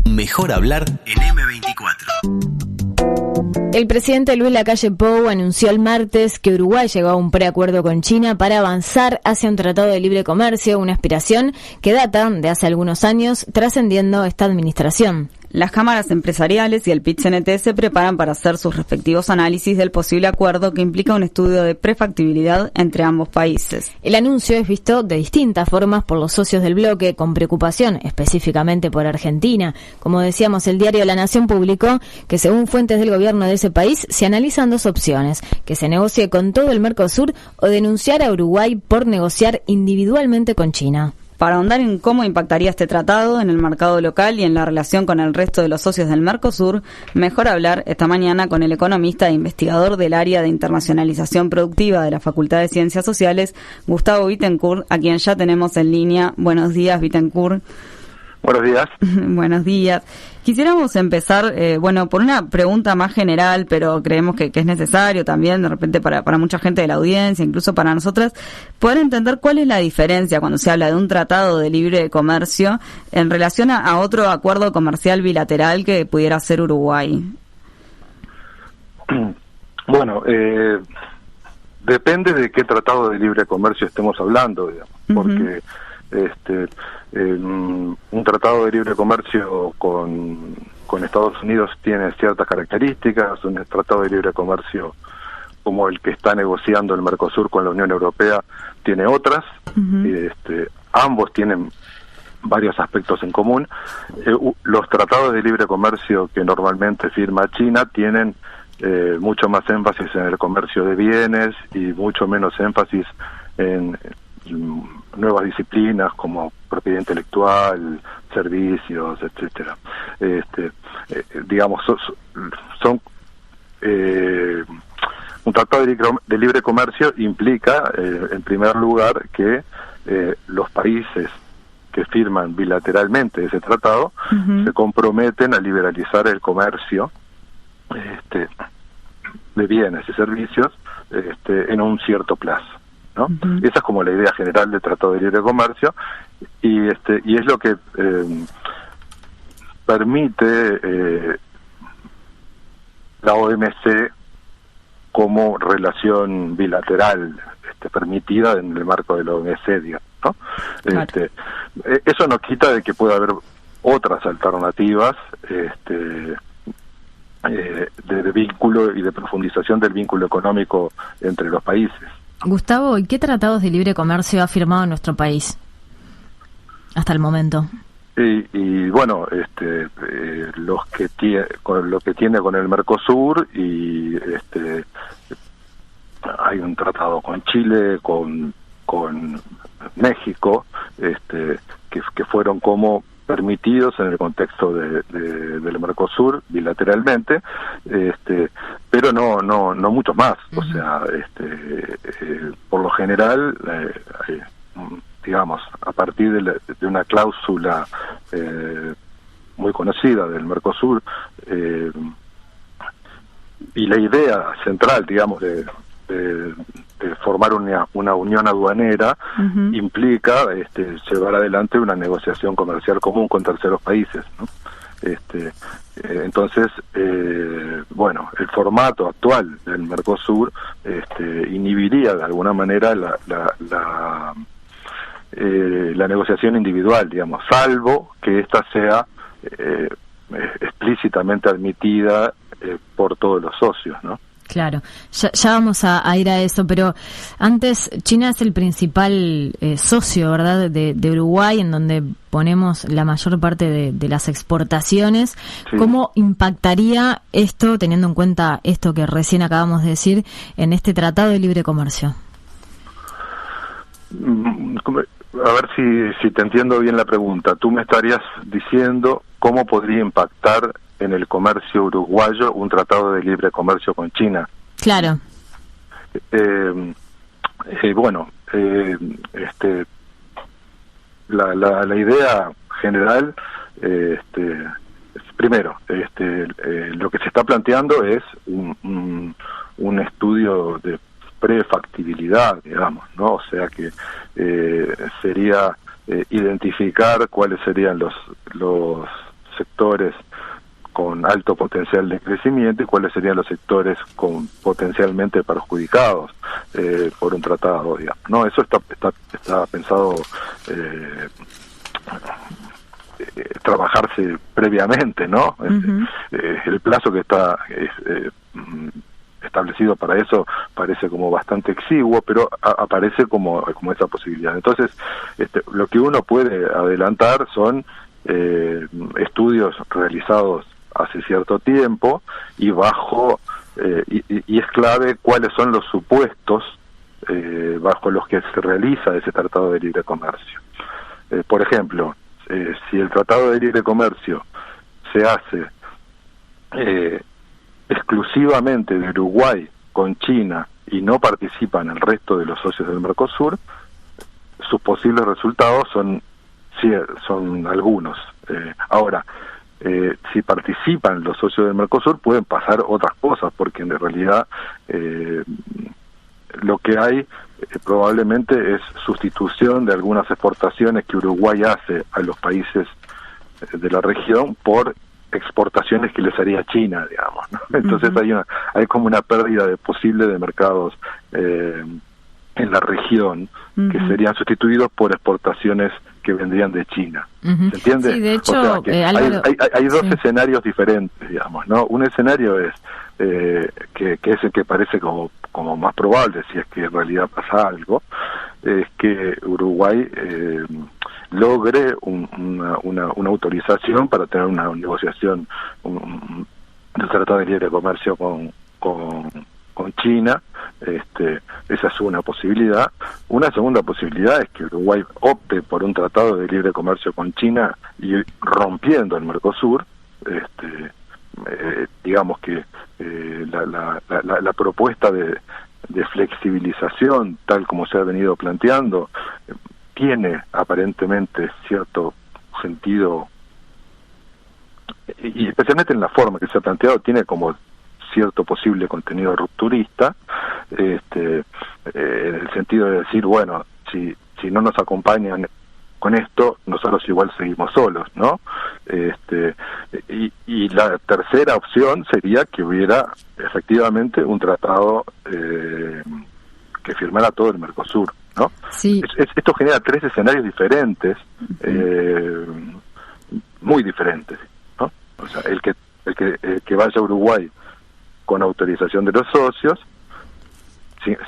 Mejor hablar en M24. El presidente Luis Lacalle Pou anunció el martes que Uruguay llegó a un preacuerdo con China para avanzar hacia un tratado de libre comercio, una aspiración que data de hace algunos años, trascendiendo esta administración. Las cámaras empresariales y el PIT-CNT se preparan para hacer sus respectivos análisis del posible acuerdo que implica un estudio de prefactibilidad entre ambos países. El anuncio es visto de distintas formas por los socios del bloque, con preocupación específicamente por Argentina. Como decíamos, el diario La Nación publicó que según fuentes del gobierno de ese país se analizan dos opciones: que se negocie con todo el Mercosur o denunciar a Uruguay por negociar individualmente con China. Para ahondar en cómo impactaría este tratado en el mercado local y en la relación con el resto de los socios del Mercosur, mejor hablar esta mañana con el economista e investigador del área de internacionalización productiva de la Facultad de Ciencias Sociales, Gustavo Bittencourt, a quien ya tenemos en línea. Buenos días, Bittencourt. Buenos días. Buenos días. Quisiéramos empezar, por una pregunta más general, pero creemos que es necesario también, de repente, para mucha gente de la audiencia, incluso para nosotras, poder entender cuál es la diferencia cuando se habla de un tratado de libre comercio en relación a otro acuerdo comercial bilateral que pudiera hacer Uruguay. Bueno, depende de qué tratado de libre comercio estemos hablando, digamos, porque un tratado de libre comercio con Estados Unidos tiene ciertas características. Un tratado de libre comercio como el que está negociando el Mercosur con la Unión Europea tiene otras. Ambos tienen varios aspectos en común. Los tratados de libre comercio que normalmente firma China tienen mucho más énfasis en el comercio de bienes y mucho menos énfasis en nuevas disciplinas como propiedad intelectual, servicios, etcétera. Un tratado de libre comercio implica, en primer lugar, que los países que firman bilateralmente ese tratado se comprometen a liberalizar el comercio de bienes y servicios en un cierto plazo, ¿no? Esa es como la idea general del Tratado de Libre Comercio, y es lo que permite la OMC como relación bilateral permitida en el marco de la OMC, digamos, ¿no? Claro. Eso no quita de que pueda haber otras alternativas de vínculo y de profundización del vínculo económico entre los países. Gustavo, ¿y qué tratados de libre comercio ha firmado nuestro país hasta el momento? Los que tiene con el Mercosur, y hay un tratado con Chile, con México, que fueron como permitidos en el contexto del Mercosur bilateralmente, pero no mucho más. O sea, por lo general, digamos, a partir de una cláusula muy conocida del Mercosur, y la idea central, digamos, de formar una unión aduanera implica llevar adelante una negociación comercial común con terceros países, ¿no? Entonces, el formato actual del Mercosur inhibiría de alguna manera la negociación individual, digamos, salvo que ésta sea explícitamente admitida por todos los socios, ¿no? Claro, ya vamos a ir a eso, pero antes, China es el principal socio, ¿verdad?, de Uruguay, en donde ponemos la mayor parte de las exportaciones. Sí. ¿Cómo impactaría esto, teniendo en cuenta esto que recién acabamos de decir, en este Tratado de Libre Comercio? A ver si te entiendo bien la pregunta. Tú me estarías diciendo cómo podría impactar en el comercio uruguayo un tratado de libre comercio con China. Claro. La idea general, primero, lo que se está planteando es un estudio de prefactibilidad, digamos, ¿no? O sea que sería identificar cuáles serían los sectores con alto potencial de crecimiento y cuáles serían los sectores con potencialmente perjudicados por un tratado, digamos, ¿no? Eso está pensado trabajarse previamente, ¿no? Uh-huh. El plazo que está establecido para eso parece como bastante exiguo, pero aparece como esa posibilidad. Entonces, lo que uno puede adelantar son estudios realizados hace cierto tiempo y y es clave cuáles son los supuestos bajo los que se realiza ese tratado de libre comercio. Por ejemplo, si el tratado de libre comercio se hace exclusivamente de Uruguay con China y no participan el resto de los socios del Mercosur, sus posibles resultados son algunos. Ahora, si participan los socios del Mercosur pueden pasar otras cosas, porque en realidad lo que hay probablemente es sustitución de algunas exportaciones que Uruguay hace a los países de la región por exportaciones que les haría China, digamos, ¿no? Entonces uh-huh. hay como una pérdida de mercados en la región uh-huh. que serían sustituidos por exportaciones que vendrían de China. Uh-huh. ¿Se entiende? Sí, de hecho, o sea, Álvaro, hay dos sí. escenarios diferentes, digamos, ¿no? Un escenario es que es el que parece como más probable, si es que en realidad pasa algo, es que Uruguay logre una autorización para tener una negociación, un tratado de libre comercio con China. Esa es una posibilidad. Una segunda posibilidad es que Uruguay opte por un tratado de libre comercio con China y rompiendo el Mercosur. Digamos que la propuesta de flexibilización, tal como se ha venido planteando, tiene aparentemente cierto sentido, y especialmente en la forma que se ha planteado, tiene como cierto posible contenido rupturista, en el sentido de decir, bueno, si no nos acompañan con esto, nosotros igual seguimos solos, ¿no? Y la tercera opción sería que hubiera efectivamente un tratado que firmara todo el Mercosur, ¿no? Sí. Esto genera tres escenarios diferentes, muy diferentes, ¿no? O sea, el que vaya a Uruguay con autorización de los socios,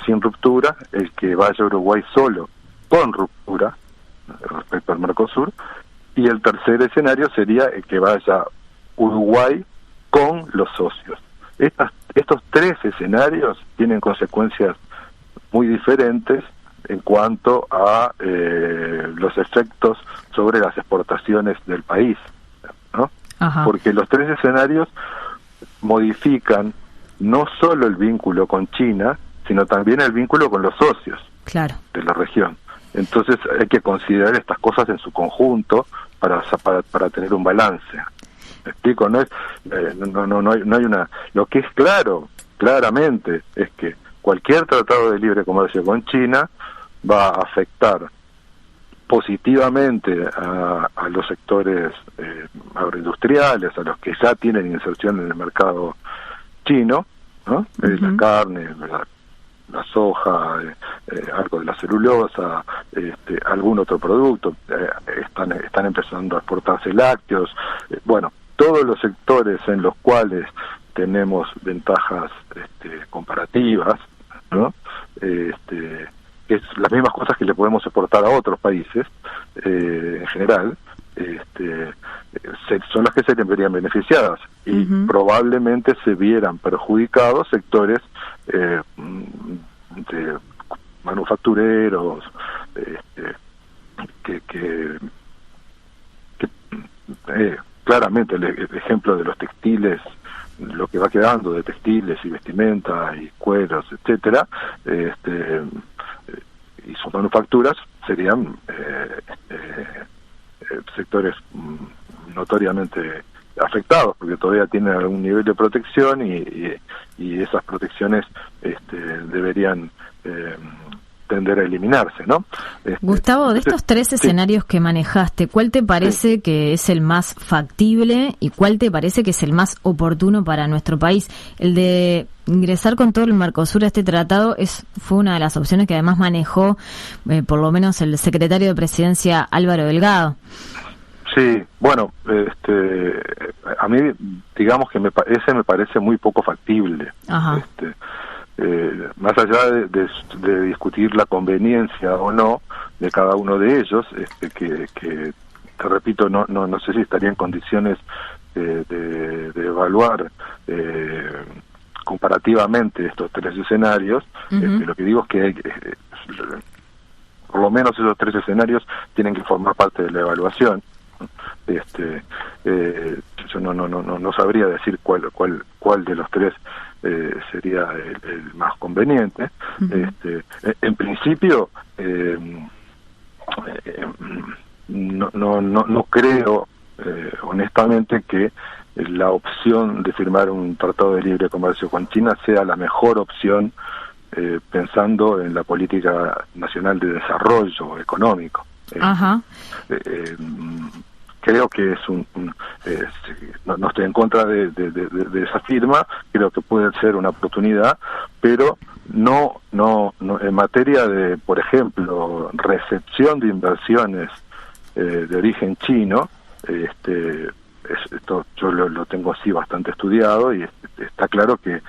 sin ruptura, el que vaya a Uruguay solo con ruptura respecto al Mercosur, y el tercer escenario sería el que vaya Uruguay con los socios. Estos tres escenarios tienen consecuencias muy diferentes en cuanto a los efectos sobre las exportaciones del país, ¿no? Ajá. Porque los tres escenarios modifican no solo el vínculo con China, sino también el vínculo con los socios claro. de la región. Entonces hay que considerar estas cosas en su conjunto para tener un balance. ¿Me explico? No hay una. Lo que es claramente es que cualquier tratado de libre comercio con China va a afectar positivamente a los sectores agroindustriales, a los que ya tienen inserción en el mercado chino, ¿no? Uh-huh. La carne, la soja, algo de la celulosa, algún otro producto, están empezando a exportarse lácteos, bueno, todos los sectores en los cuales tenemos ventajas comparativas, ¿no? Es las mismas cosas que le podemos exportar a otros países en general, son las que se verían beneficiadas y uh-huh. probablemente se vieran perjudicados sectores de manufactureros que claramente el ejemplo de los textiles, lo que va quedando de textiles y vestimenta y cueros, etcétera, y sus manufacturas serían sectores notoriamente afectados porque todavía tienen algún nivel de protección y esas protecciones deberían tender a eliminarse, ¿no? Gustavo, de estos tres escenarios que manejaste, ¿cuál te parece que es el más factible y cuál te parece que es el más oportuno para nuestro país? El de ingresar con todo el Mercosur a este tratado fue una de las opciones que además manejó por lo menos el secretario de Presidencia Álvaro Delgado. Sí, bueno, a mí digamos que ese me parece muy poco factible. Ajá. Más allá de discutir la conveniencia o no de cada uno de ellos, que te repito, no sé si estaría en condiciones de evaluar comparativamente estos tres escenarios. Lo que digo es que por lo menos esos tres escenarios tienen que formar parte de la evaluación. Yo no sabría decir cuál de los tres sería el más conveniente. En principio no creo honestamente que la opción de firmar un tratado de libre comercio con China sea la mejor opción pensando en la política nacional de desarrollo económico. Ajá. Creo que no estoy en contra de esa firma, creo que puede ser una oportunidad, pero no en materia de, por ejemplo, recepción de inversiones de origen chino. Esto yo lo tengo así bastante estudiado y está claro que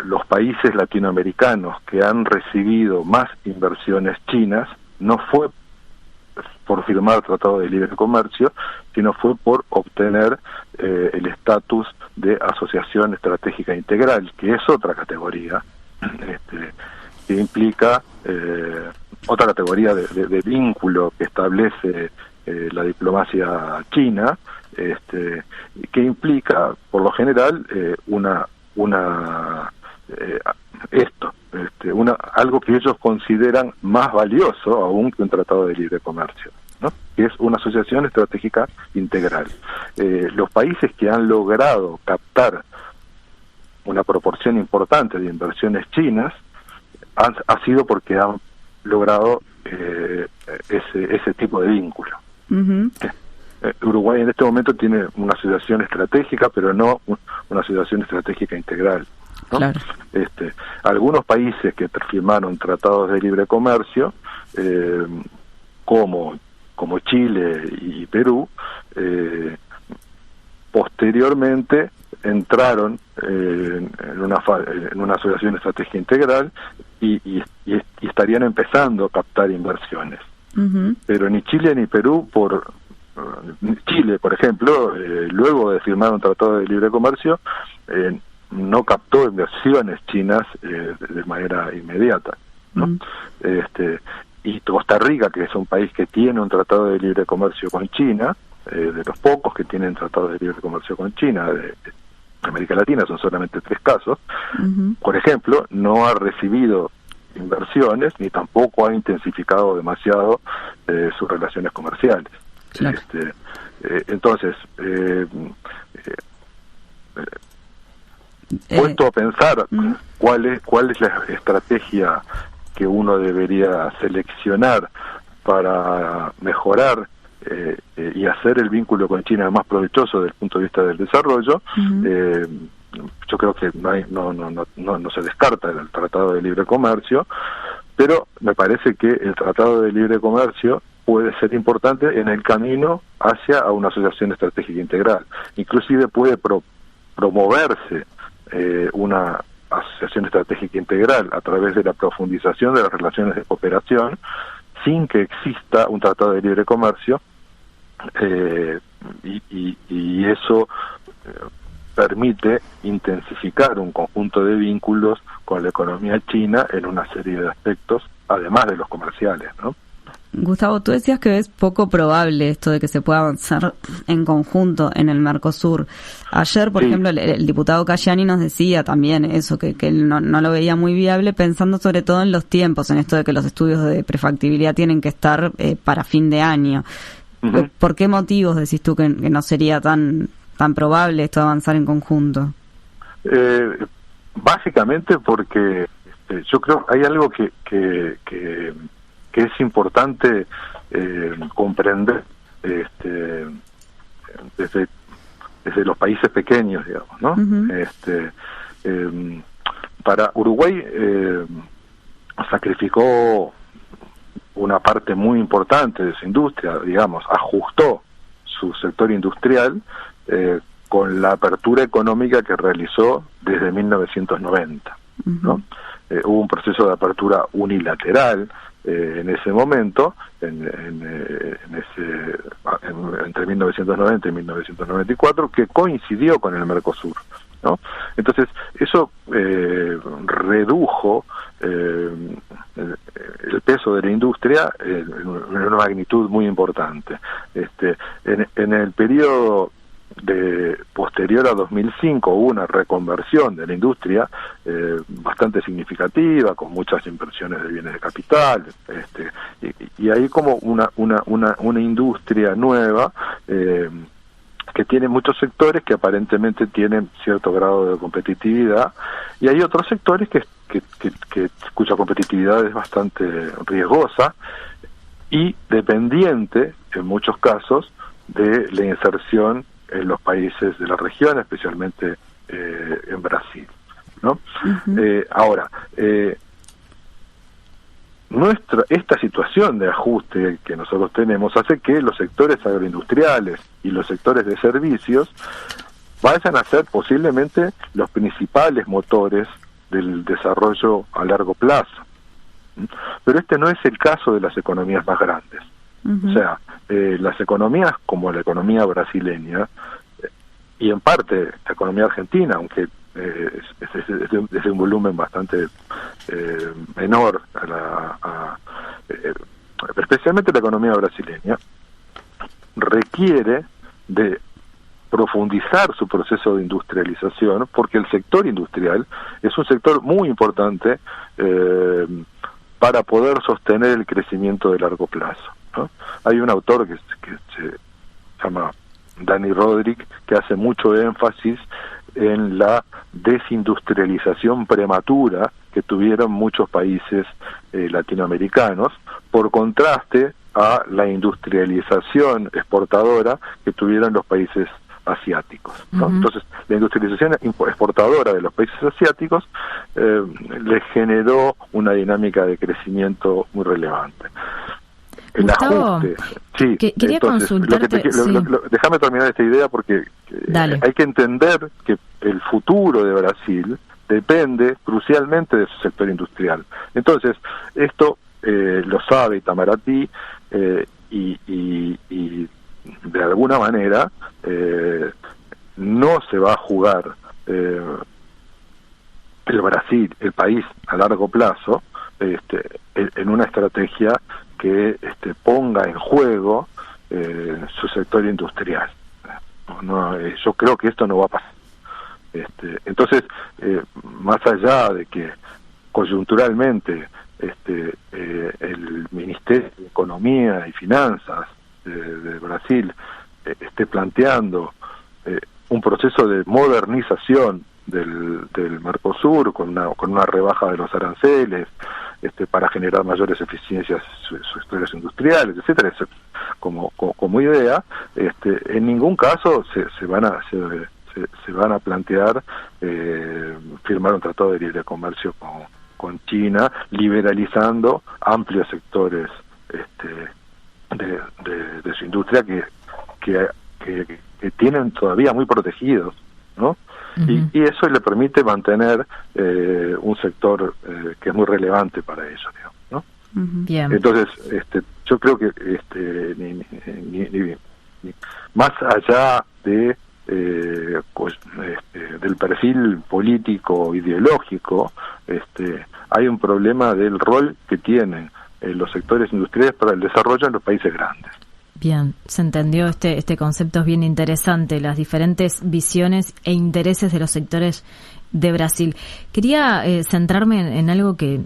los países latinoamericanos que han recibido más inversiones chinas no fue por firmar el Tratado de Libre Comercio, sino fue por obtener el estatus de Asociación Estratégica Integral, que es otra categoría, que implica otra categoría de vínculo que establece la diplomacia china, que implica, por lo general, algo que ellos consideran más valioso aún que un tratado de libre comercio, ¿no? Que es una asociación estratégica integral. Los países que han logrado captar una proporción importante de inversiones chinas ha sido porque han logrado ese tipo de vínculo. Uruguay en este momento tiene una asociación estratégica, pero no una asociación estratégica integral, ¿no? Claro. Algunos países que firmaron tratados de libre comercio, como Chile y Perú, posteriormente entraron en una asociación estratégica integral y estarían empezando a captar inversiones. Pero ni Chile ni Perú, Chile, por ejemplo, luego de firmar un tratado de libre comercio, no captó inversiones chinas de manera inmediata, ¿no? Y Costa Rica, que es un país que tiene un tratado de libre comercio con China, de los pocos que tienen tratado de libre comercio con China de América Latina, son solamente 3 casos, por ejemplo, no ha recibido inversiones ni tampoco ha intensificado demasiado sus relaciones comerciales. Claro. Entonces, puesto a pensar cuál es la estrategia que uno debería seleccionar para mejorar y hacer el vínculo con China más provechoso desde el punto de vista del desarrollo, yo creo que no se descarta el Tratado de Libre Comercio, pero me parece que el Tratado de Libre Comercio puede ser importante en el camino hacia una asociación estratégica integral. Inclusive puede promoverse una asociación estratégica integral a través de la profundización de las relaciones de cooperación sin que exista un tratado de libre comercio, y eso permite intensificar un conjunto de vínculos con la economía china en una serie de aspectos, además de los comerciales, ¿no? Gustavo, tú decías que es poco probable esto de que se pueda avanzar en conjunto en el Mercosur. Ayer, por ejemplo, el diputado Cayani nos decía también eso, que él no lo veía muy viable, pensando sobre todo en los tiempos, en esto de que los estudios de prefactibilidad tienen que estar para fin de año. ¿Por qué motivos decís tú que no sería tan probable esto de avanzar en conjunto? básicamente porque yo creo hay algo que es importante comprender desde los países pequeños, digamos, ¿no? Para Uruguay sacrificó una parte muy importante de su industria, digamos, ajustó su sector industrial con la apertura económica que realizó desde 1990, ¿no? Hubo un proceso de apertura unilateral en ese momento, entre 1990 y 1994, que coincidió con el Mercosur, ¿no? Entonces, eso redujo el peso de la industria en una magnitud muy importante. En el periodo posterior a 2005 hubo una reconversión de la industria bastante significativa, con muchas inversiones de bienes de capital, y hay como una industria nueva que tiene muchos sectores que aparentemente tienen cierto grado de competitividad, y hay otros sectores cuya competitividad es bastante riesgosa y dependiente en muchos casos de la inserción en los países de la región, especialmente en Brasil, ¿no? Ahora, esta situación de ajuste que nosotros tenemos hace que los sectores agroindustriales y los sectores de servicios vayan a ser posiblemente los principales motores del desarrollo a largo plazo. Pero este no es el caso de las economías más grandes. O sea, las economías como la economía brasileña y en parte la economía argentina, aunque es de un volumen bastante menor, especialmente la economía brasileña, requiere de profundizar su proceso de industrialización, porque el sector industrial es un sector muy importante para poder sostener el crecimiento de largo plazo, ¿no? Hay un autor que se llama Dani Rodrik, que hace mucho énfasis en la desindustrialización prematura que tuvieron muchos países latinoamericanos, por contraste a la industrialización exportadora que tuvieron los países asiáticos, ¿no? Entonces, la industrialización exportadora de los países asiáticos les generó una dinámica de crecimiento muy relevante. El Gustavo, ajuste, sí. Quería entonces, consultarte. Déjame terminar esta idea porque hay que entender que el futuro de Brasil depende crucialmente de su sector industrial. Entonces, esto lo sabe Itamaraty y de alguna manera no se va a jugar el Brasil, el país a largo plazo, en una estrategia que ponga en juego su sector industrial. Yo creo que esto no va a pasar. Entonces, más allá de que coyunturalmente el Ministerio de Economía y Finanzas de Brasil esté planteando un proceso de modernización del Mercosur con una rebaja de los aranceles para generar mayores eficiencias en sus sectores industriales, etcétera, como idea, en ningún caso se van a plantear firmar un tratado de libre comercio con China, liberalizando amplios sectores de su industria que tienen todavía muy protegidos, ¿no? Y eso le permite mantener un sector que es muy relevante para ellos, digamos, ¿no? Bien. Entonces, yo creo que más allá de del perfil político ideológico, hay un problema del rol que tienen los sectores industriales para el desarrollo en los países grandes. Bien, se entendió este concepto, es bien interesante, las diferentes visiones e intereses de los sectores de Brasil. Quería centrarme en algo que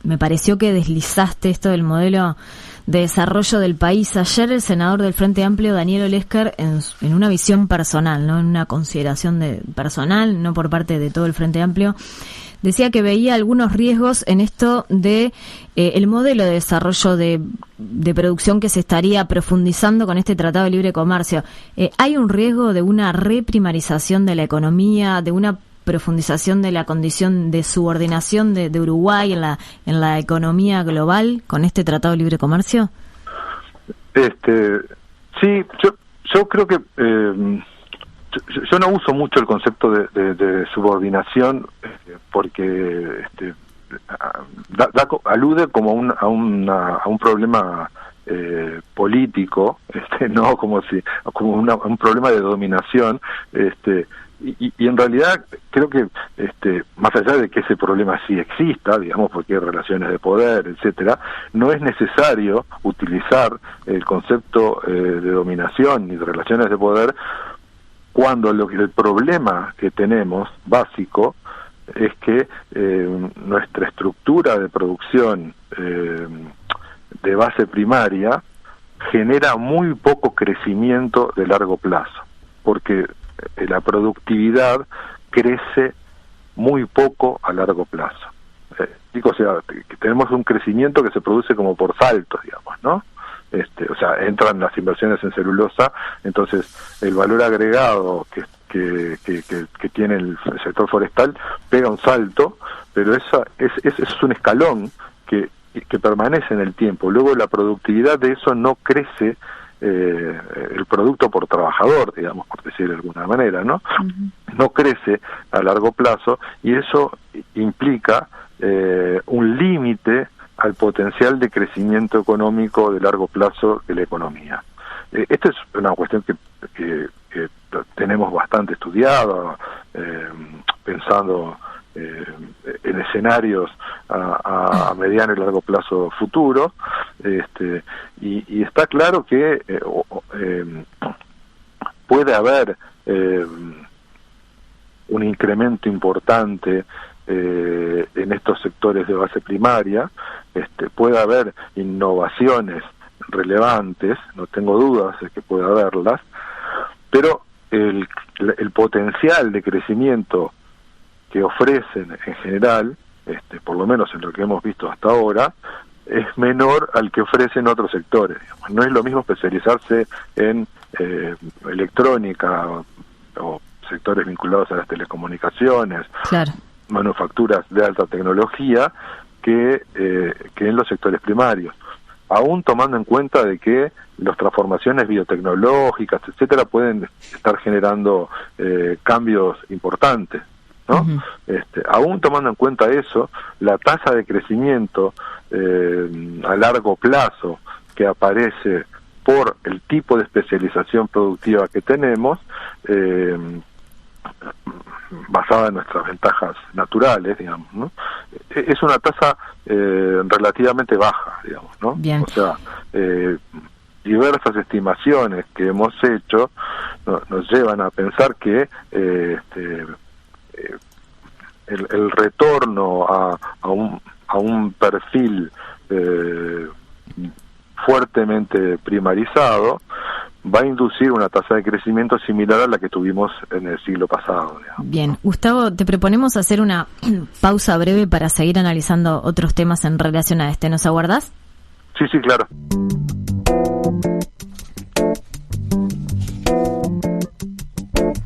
me pareció que deslizaste esto del modelo de desarrollo del país. Ayer el senador del Frente Amplio, Daniel Olesker, en una visión personal, no en una consideración personal, no por parte de todo el Frente Amplio, decía que veía algunos riesgos en esto de el modelo de desarrollo de producción que se estaría profundizando con este Tratado de Libre Comercio. ¿Hay un riesgo de una reprimarización de la economía, de una profundización de la condición de subordinación de Uruguay en la economía global con este Tratado de Libre Comercio? Sí, yo creo que yo no uso mucho el concepto de subordinación porque alude como a un problema político, no como un problema de dominación, y en realidad creo que más allá de que ese problema sí exista, digamos, porque hay relaciones de poder, etcétera, no es necesario utilizar el concepto de dominación ni de relaciones de poder cuando el problema que tenemos básico es que nuestra estructura de producción de base primaria genera muy poco crecimiento de largo plazo, porque la productividad crece muy poco a largo plazo. O sea, que tenemos un crecimiento que se produce como por saltos, digamos, ¿no? O sea, entran las inversiones en celulosa, entonces el valor agregado que tiene el sector forestal pega un salto, pero eso es un escalón que permanece en el tiempo. Luego la productividad de eso no crece, el producto por trabajador, digamos, por decir de alguna manera, ¿no? Uh-huh. No crece a largo plazo, y eso implica un límite al potencial de crecimiento económico de largo plazo de la economía. Esta es una cuestión que tenemos bastante estudiada, pensando en escenarios a mediano y largo plazo futuro, y está claro que puede haber un incremento importante en estos sectores de base primaria, puede haber innovaciones relevantes, no tengo dudas de que puede haberlas, pero el potencial de crecimiento que ofrecen en general, por lo menos en lo que hemos visto hasta ahora, es menor al que ofrecen otros sectores. Digamos. No es lo mismo especializarse en electrónica o sectores vinculados a las telecomunicaciones, claro, manufacturas de alta tecnología, que en los sectores primarios, aún tomando en cuenta de que las transformaciones biotecnológicas, etcétera, pueden estar generando cambios importantes, ¿no? Uh-huh. Aún tomando en cuenta eso, la tasa de crecimiento a largo plazo que aparece por el tipo de especialización productiva que tenemos, basada en nuestras ventajas naturales, digamos, ¿no? Es una tasa relativamente baja, digamos, ¿no? Bien. O sea, diversas estimaciones que hemos hecho nos llevan a pensar que el retorno a un perfil fuertemente primarizado va a inducir una tasa de crecimiento similar a la que tuvimos en el siglo pasado, digamos. Bien, Gustavo, te proponemos hacer una pausa breve para seguir analizando otros temas en relación a este. ¿Nos aguardás? Sí, claro.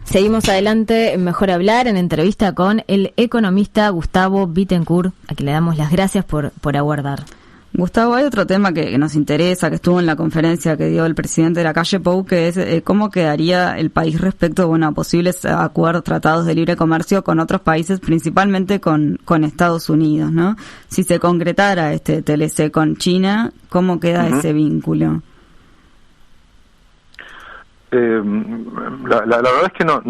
Seguimos adelante, Mejor Hablar, en entrevista con el economista Gustavo Bittencourt, a quien le damos las gracias por aguardar. Gustavo, hay otro tema que nos interesa, que estuvo en la conferencia que dio el presidente de la calle Pou, que es cómo quedaría el país respecto a posibles acuerdos, tratados de libre comercio con otros países, principalmente con Estados Unidos, ¿no? Si se concretara este TLC con China, ¿cómo queda ese vínculo? La verdad es que no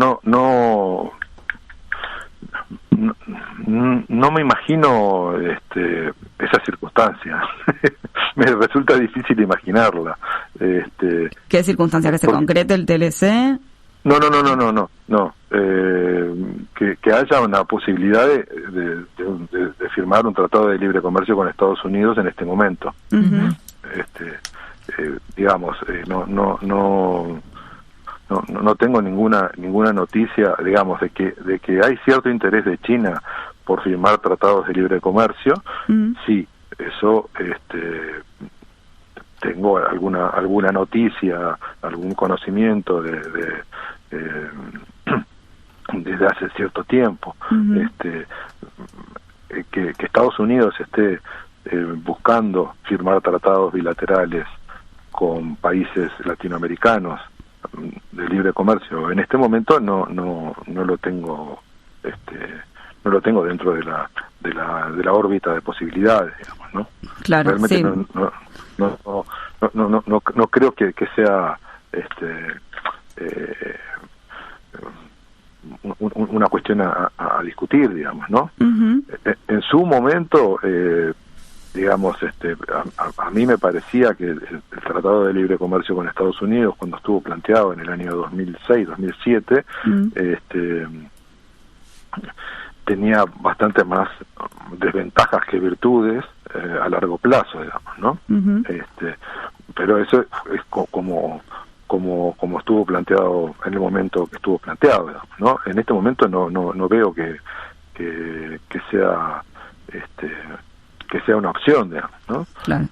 me imagino esa circunstancia. Me resulta difícil imaginarla. ¿Qué circunstancia? ¿Que se concrete el TLC? No. Que haya una posibilidad de firmar un tratado de libre comercio con Estados Unidos en este momento. Uh-huh. Digamos, no tengo ninguna noticia, digamos, de que hay cierto interés de China por firmar tratados de libre comercio. Uh-huh. Sí, eso tengo alguna noticia, algún conocimiento desde hace cierto tiempo. Uh-huh. Que Estados Unidos esté buscando firmar tratados bilaterales con países latinoamericanos de libre comercio en este momento no lo tengo dentro de la órbita de posibilidades, digamos, ¿no? Claro, realmente sí. no creo que sea una cuestión a discutir, digamos, ¿no? Uh-huh. En su momento, digamos, a mí me parecía que el Tratado de Libre Comercio con Estados Unidos, cuando estuvo planteado en el año 2006, 2007, Uh-huh. tenía bastante más desventajas que virtudes a largo plazo, digamos, ¿no? Uh-huh. Pero eso es como estuvo planteado en el momento que estuvo planteado, digamos, ¿no? En este momento no veo que sea una opción, digamos, ¿no? Claro.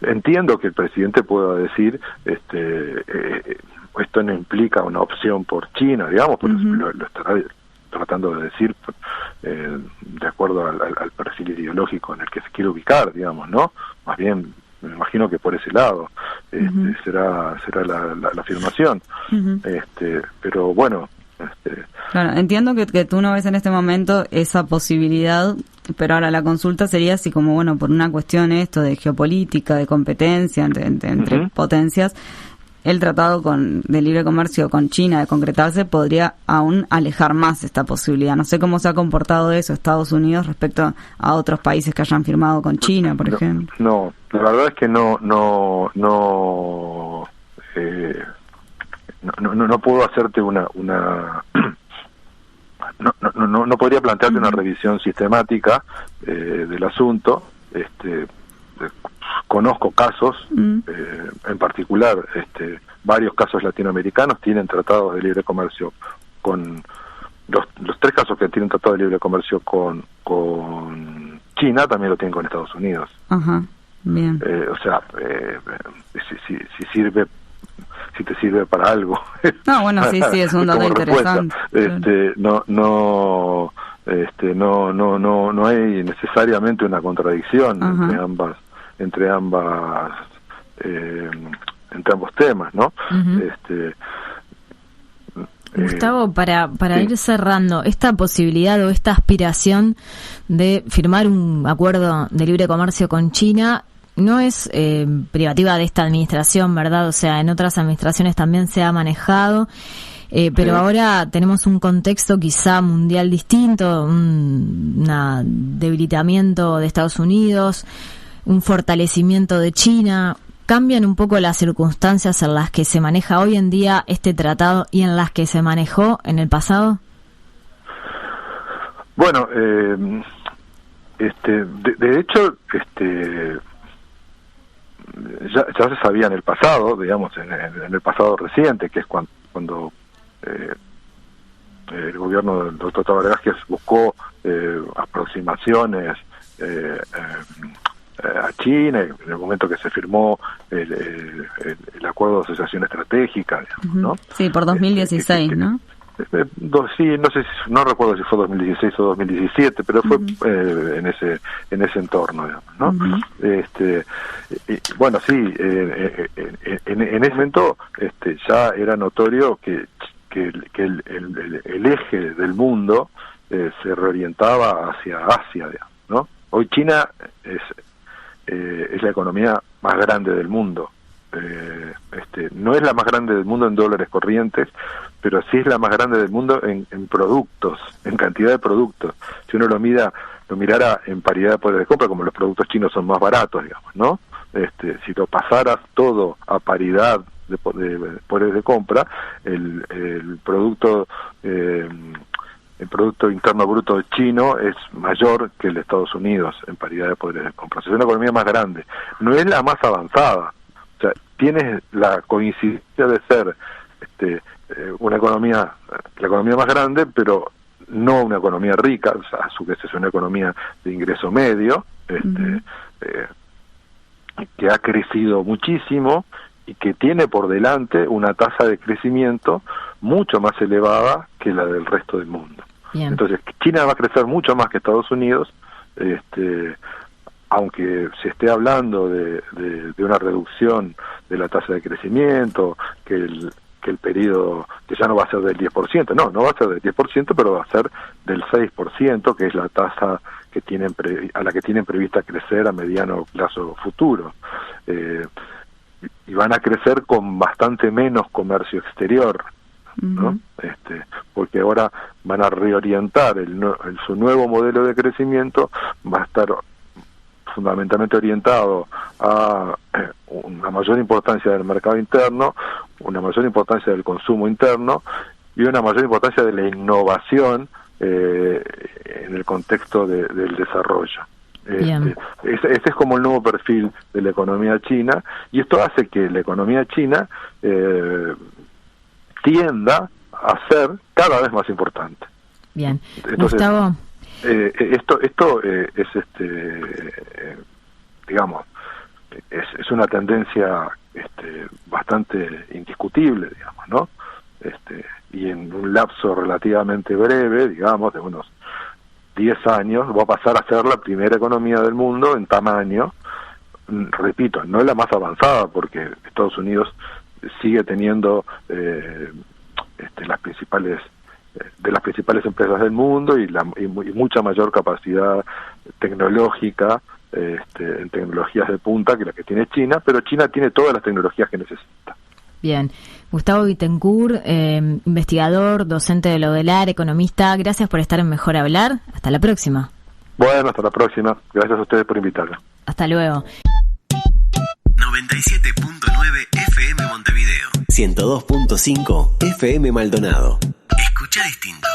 Entiendo que el presidente pueda decir esto no implica una opción por China, digamos, pero Uh-huh. lo estará tratando de decir de acuerdo al perfil ideológico en el que se quiere ubicar, digamos, ¿no? Más bien me imagino que por ese lado Uh-huh. será la afirmación. Uh-huh. Pero bueno, Claro, entiendo que tú no ves en este momento esa posibilidad, pero ahora la consulta sería si, como bueno, por una cuestión esto de geopolítica, de competencia entre Uh-huh. potencias, el tratado de libre comercio con China de concretarse podría aún alejar más esta posibilidad. No sé cómo se ha comportado eso Estados Unidos respecto a otros países que hayan firmado con China, por ejemplo. No, la verdad es que no puedo hacerte una no podría plantearte una revisión sistemática del asunto. Conozco casos, en particular varios casos latinoamericanos tienen tratados de libre comercio con los tres casos que tienen tratado de libre comercio con China también lo tienen con Estados Unidos. Ajá, bien. O sea, si te sirve para algo. No, bueno, sí, es un dato interesante. No hay necesariamente una contradicción Ajá. entre ambos temas, ¿no? Uh-huh. Gustavo, para sí. ir cerrando, esta posibilidad o esta aspiración de firmar un acuerdo de libre comercio con China no es privativa de esta administración, ¿verdad? O sea, en otras administraciones también se ha manejado, pero ahora tenemos un contexto quizá mundial distinto, un debilitamiento de Estados Unidos, un fortalecimiento de China. ¿Cambian un poco las circunstancias en las que se maneja hoy en día este tratado y en las que se manejó en el pasado? Bueno, de hecho, ya se sabía en el pasado, digamos, en el pasado reciente, que es cuando el gobierno del doctor Tabaré Vázquez buscó aproximaciones a China, en el momento que se firmó el acuerdo de asociación estratégica, digamos, ¿no? Sí, por 2016, ¿no? Sí, no recuerdo si fue 2016 o 2017, pero fue en ese entorno, digamos, ¿no? Bueno, sí, en ese momento ya era notorio que el eje del mundo se reorientaba hacia Asia, digamos, ¿no? Hoy China es la economía más grande del mundo. No es la más grande del mundo en dólares corrientes, pero sí es la más grande del mundo en productos, en cantidad de productos. Si uno lo mirara en paridad de poder de compra, como los productos chinos son más baratos, digamos, ¿no? Si lo pasaras todo a paridad de poderes de compra, el producto interno bruto chino es mayor que el de Estados Unidos en paridad de poderes de compra. Es una economía más grande, no es la más avanzada. O sea, tiene la coincidencia de ser una economía, la economía más grande, pero no una economía rica, o sea, a su vez es una economía de ingreso medio, que ha crecido muchísimo y que tiene por delante una tasa de crecimiento mucho más elevada que la del resto del mundo. Bien. Entonces, China va a crecer mucho más que Estados Unidos, aunque se esté hablando de una reducción de la tasa de crecimiento, que el periodo, que ya no va a ser del 10%, no va a ser del 10%, pero va a ser del 6%, que es la tasa que tienen a la que tienen prevista crecer a mediano plazo futuro. Y van a crecer con bastante menos comercio exterior, ¿no? Porque ahora van a reorientar su nuevo modelo de crecimiento, va a estar fundamentalmente orientado a una mayor importancia del mercado interno, una mayor importancia del consumo interno y una mayor importancia de la innovación en el contexto del desarrollo. Ese es como el nuevo perfil de la economía china, y esto hace que la economía china tienda a ser cada vez más importante. Bien. Entonces, Gustavo, esto es digamos, es una tendencia bastante indiscutible, digamos, ¿no? Y en un lapso relativamente breve, digamos, de unos 10 años, va a pasar a ser la primera economía del mundo en tamaño. Repito, no es la más avanzada, porque Estados Unidos sigue teniendo las principales empresas del mundo y mucha mayor capacidad tecnológica en tecnologías de punta que la que tiene China, pero China tiene todas las tecnologías que necesita. bien. Gustavo Bittencourt, investigador, docente de la UDELAR, economista, gracias por estar en Mejor Hablar. Hasta la próxima. Bueno, hasta la próxima. Gracias a ustedes por invitarme. Hasta luego. 97.9 FM Montevideo. 102.5 FM Maldonado. Escucha distinto.